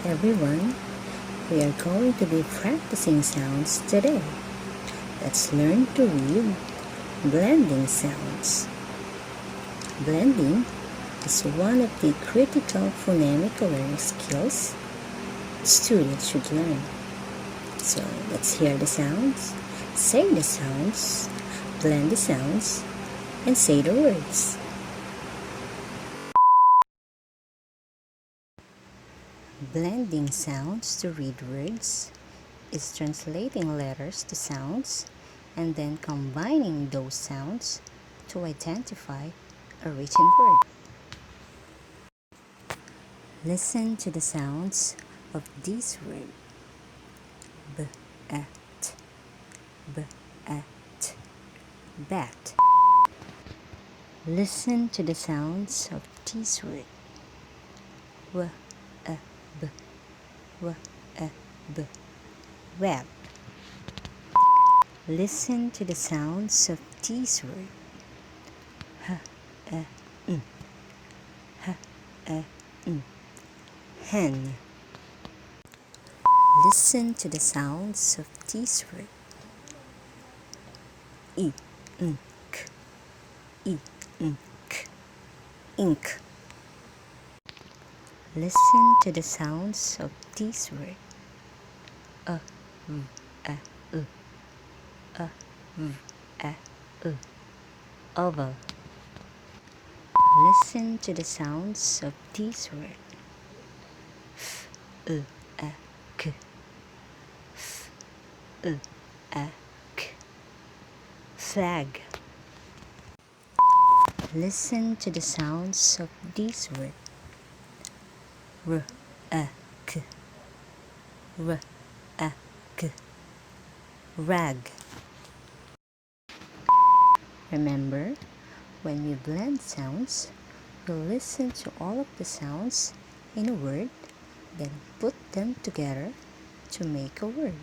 everyone, we are going to be practicing sounds today. Let's learn to read blending sounds. Blending is one of the critical phonemic learning skills students should learn. So let's hear the sounds, say the sounds, blend the sounds, and say the words. Blending sounds to read words is translating letters to sounds and then combining those sounds to identify a written word. Listen to the sounds of this word. B-at, b-at, bat. Listen to the sounds of this word. W-a-b, w-a-b, web. Listen to the sounds of this word. H-a-n, h-a-n, hen. Listen to the sounds of this word. I-nk, I-nk, ink. Listen to the sounds of this word. A-v-a-u, a-v-a-u, oval. Listen to the sounds of this word. F-u-a-k, f-u-a-k, flag. Listen to the sounds of this word. R-a-k, r-a-k, rag. Remember, when we blend sounds, we listen to all of the sounds in a word, then put them together to make a word.